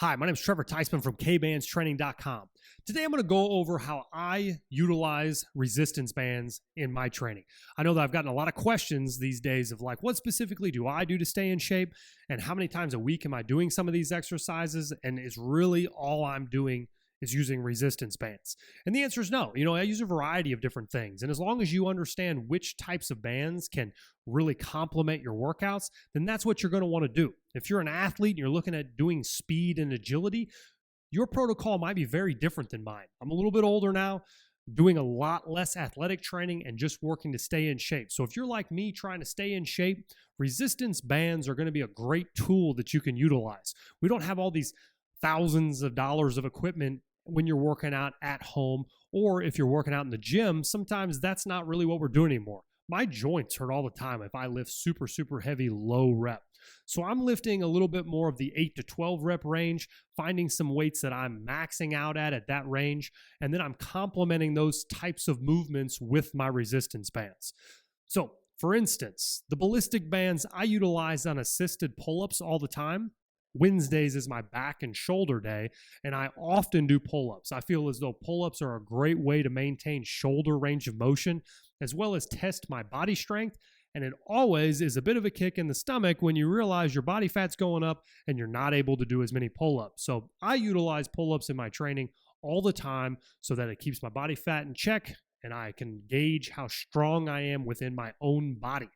Hi, my name is Trevor Teisman from Kbandstraining.com. Today I'm going to go over how I utilize resistance bands in my training. I know that I've gotten a lot of questions these days of like, what specifically do I do to stay in shape? And how many times a week am I doing some of these exercises? And is really all I'm doing is using resistance bands? And the answer is no. I use a variety of different things. And as long as you understand which types of bands can really complement your workouts, then that's what you're going to want to do. If you're an athlete and you're looking at doing speed and agility, your protocol might be very different than mine. I'm a little bit older now, doing a lot less athletic training and just working to stay in shape. So if you're like me trying to stay in shape, resistance bands are going to be a great tool that you can utilize. We don't have all these thousands of dollars of equipment when you're working out at home, or if you're working out in the gym. Sometimes that's not really what we're doing anymore. My joints hurt all the time if I lift super, super heavy, low rep. So I'm lifting a little bit more of the 8 to 12 rep range, finding some weights that I'm maxing out at that range, and then I'm complementing those types of movements with my resistance bands. So for instance, the ballistic bands I utilize on assisted pull-ups all the time. Wednesdays is my back and shoulder day, and I often do pull-ups. I feel as though pull-ups are a great way to maintain shoulder range of motion, as well as test my body strength. And it always is a bit of a kick in the stomach when you realize your body fat's going up and you're not able to do as many pull-ups. So I utilize pull-ups in my training all the time so that it keeps my body fat in check and I can gauge how strong I am within my own body.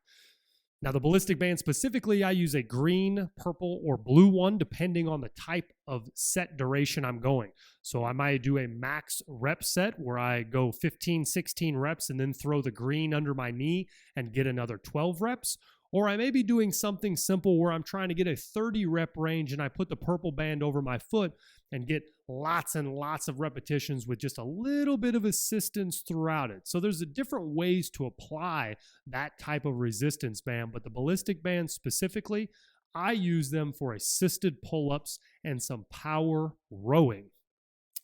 Now, the ballistic band specifically, I use a green, purple, or blue one, depending on the type of set duration I'm going. So I might do a max rep set where I go 15, 16 reps and then throw the green under my knee and get another 12 reps. Or I may be doing something simple where I'm trying to get a 30 rep range and I put the purple band over my foot and get lots and lots of repetitions with just a little bit of assistance throughout it. So there's different ways to apply that type of resistance band, but the ballistic band specifically, I use them for assisted pull-ups and some power rowing.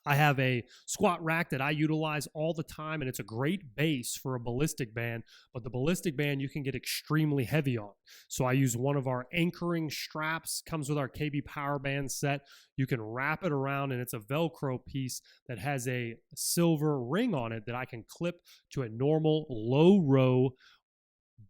I have a squat rack that I utilize all the time, and it's a great base for a ballistic band, but the ballistic band you can get extremely heavy on. So I use one of our anchoring straps, comes with our KB Power Band set. You can wrap it around, and it's a Velcro piece that has a silver ring on it that I can clip to a normal low row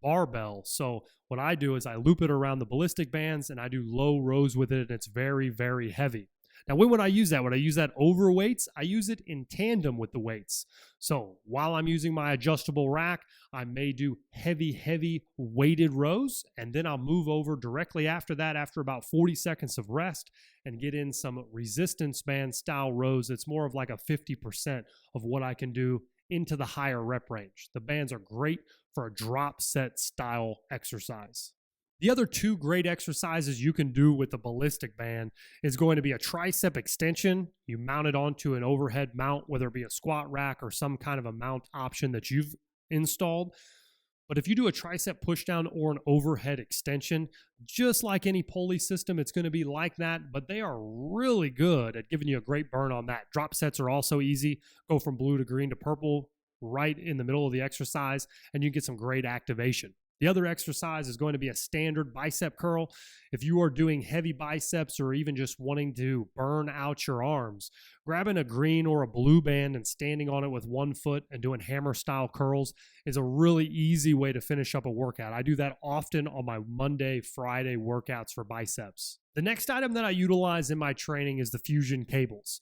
barbell. So what I do is I loop it around the ballistic bands, and I do low rows with it, and it's very, very heavy. Now, when would I use that? Would I use that over weights? I use it in tandem with the weights. So while I'm using my adjustable rack, I may do heavy weighted rows, and then I'll move over directly after that, after about 40 seconds of rest, and get in some resistance band style rows. It's more of like a 50% of what I can do into the higher rep range. The bands are great for a drop set style exercise. The other two great exercises you can do with the ballistic band is going to be a tricep extension. You mount it onto an overhead mount, whether it be a squat rack or some kind of a mount option that you've installed. But if you do a tricep push down or an overhead extension, just like any pulley system, it's going to be like that, but they are really good at giving you a great burn on that. Drop sets are also easy. Go from blue to green to purple right in the middle of the exercise, and you get some great activation. The other exercise is going to be a standard bicep curl. If you are doing heavy biceps or even just wanting to burn out your arms, grabbing a green or a blue band and standing on it with one foot and doing hammer style curls is a really easy way to finish up a workout. I do that often on my Monday, Friday workouts for biceps. The next item that I utilize in my training is the fusion cables.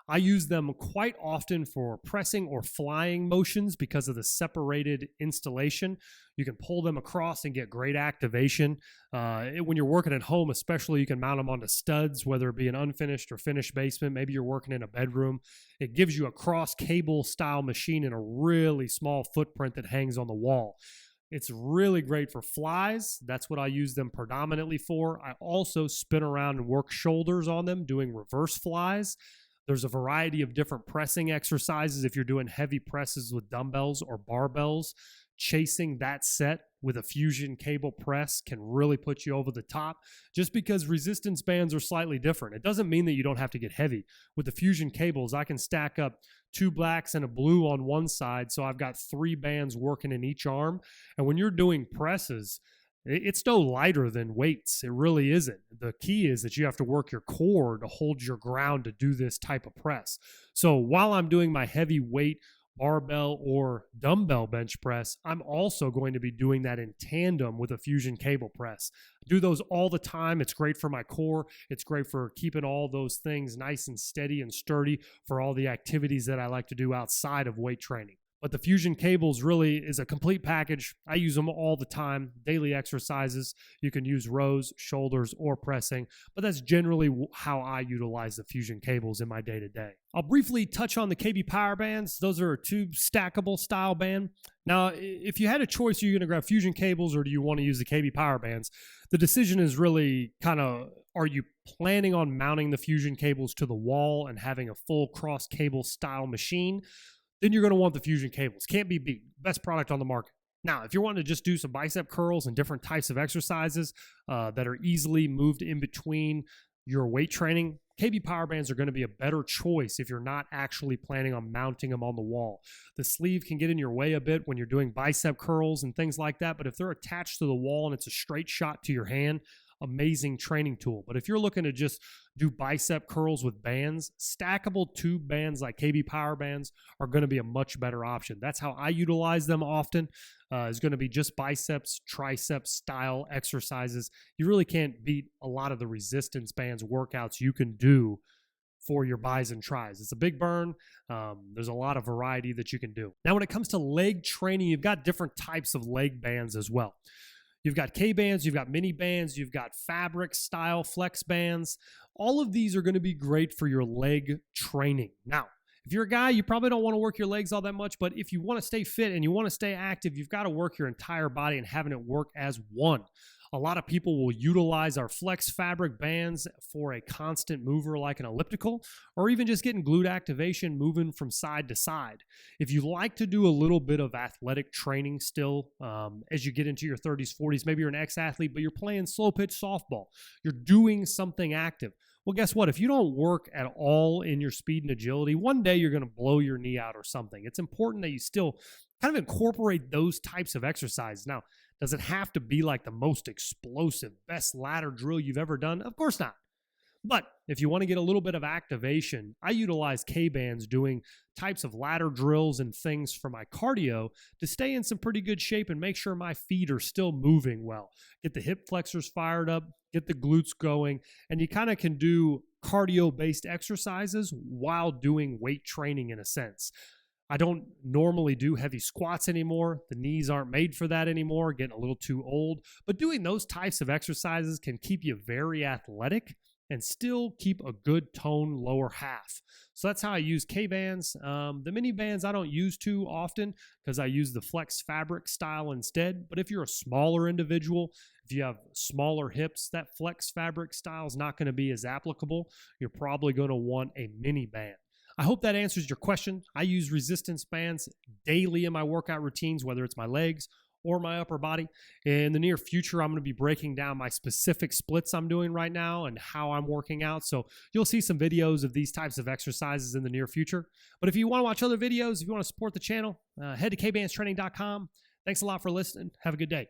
I use them quite often for pressing or flying motions because of the separated installation. You can pull them across and get great activation. When you're working at home especially, you can mount them onto studs, whether it be an unfinished or finished basement. Maybe you're working in a bedroom. It gives you a cross cable style machine in a really small footprint that hangs on the wall. It's really great for flies. That's what I use them predominantly for. I also spin around and work shoulders on them, doing reverse flies. There's a variety of different pressing exercises if you're doing heavy presses with dumbbells or barbells. Chasing that set with a fusion cable press can really put you over the top, just because resistance bands are slightly different. It doesn't mean that you don't have to get heavy. With the fusion cables, I can stack up 2 blacks and a blue on one side, so I've got 3 bands working in each arm. And when you're doing presses, It's no lighter than weights. It really isn't. The key is that you have to work your core to hold your ground to do this type of press. So while I'm doing my heavy weight barbell or dumbbell bench press, I'm also going to be doing that in tandem with a fusion cable press. I do those all the time. It's great for my core. It's great for keeping all those things nice and steady and sturdy for all the activities that I like to do outside of weight training. But the fusion cables really is a complete package. I use them all the time, daily exercises. You can use rows, shoulders, or pressing, but that's generally how I utilize the fusion cables in my day-to-day. I'll briefly touch on the KB Power Bands. Those are a tube stackable style band. Now, if you had a choice, are you going to grab fusion cables or do you want to use the KB Power Bands? The decision is really kind of, are you planning on mounting the fusion cables to the wall and having a full cross cable style machine? Then you're going to want the fusion cables. Can't be beat. Best product on the market. Now, if you're wanting to just do some bicep curls and different types of exercises that are easily moved in between your weight training, KB Power Bands are going to be a better choice if you're not actually planning on mounting them on the wall. The sleeve can get in your way a bit when you're doing bicep curls and things like that, but if they're attached to the wall and it's a straight shot to your hand, amazing training tool. But if you're looking to just do bicep curls with bands, stackable tube bands like KB Power Bands are going to be a much better option. That's how I utilize them often. Is going to be just biceps, triceps style exercises. You really can't beat a lot of the resistance bands workouts you can do for your bis and tris. It's a big burn. There's a lot of variety that you can do. Now, when it comes to leg training, you've got different types of leg bands as well. You've got Kbands, you've got mini bands, you've got fabric style flex bands. All of these are going to be great for your leg training. Now, if you're a guy, you probably don't want to work your legs all that much, but if you want to stay fit and you want to stay active, you've got to work your entire body and having it work as one. A lot of people will utilize our flex fabric bands for a constant mover like an elliptical, or even just getting glute activation moving from side to side. If you like to do a little bit of athletic training still as you get into your 30s, 40s, maybe you're an ex-athlete, but you're playing slow pitch softball, you're doing something active. Well, guess what? If you don't work at all in your speed and agility, one day you're going to blow your knee out or something. It's important that you still kind of incorporate those types of exercises. Now, does it have to be like the most explosive, best ladder drill you've ever done? Of course not. But if you want to get a little bit of activation, I utilize Kbands doing types of ladder drills and things for my cardio to stay in some pretty good shape and make sure my feet are still moving well. Get the hip flexors fired up, get the glutes going, and you kind of can do cardio-based exercises while doing weight training in a sense. I don't normally do heavy squats anymore. The knees aren't made for that anymore, getting a little too old. But doing those types of exercises can keep you very athletic and still keep a good tone lower half. So that's how I use Kbands. The mini bands I don't use too often because I use the flex fabric style instead. But if you're a smaller individual, if you have smaller hips, that flex fabric style is not going to be as applicable. You're probably going to want a mini band. I hope that answers your question. I use resistance bands daily in my workout routines, whether it's my legs or my upper body. In the near future, I'm going to be breaking down my specific splits I'm doing right now and how I'm working out. So you'll see some videos of these types of exercises in the near future. But if you want to watch other videos, if you want to support the channel, head to kbandstraining.com. Thanks a lot for listening. Have a good day.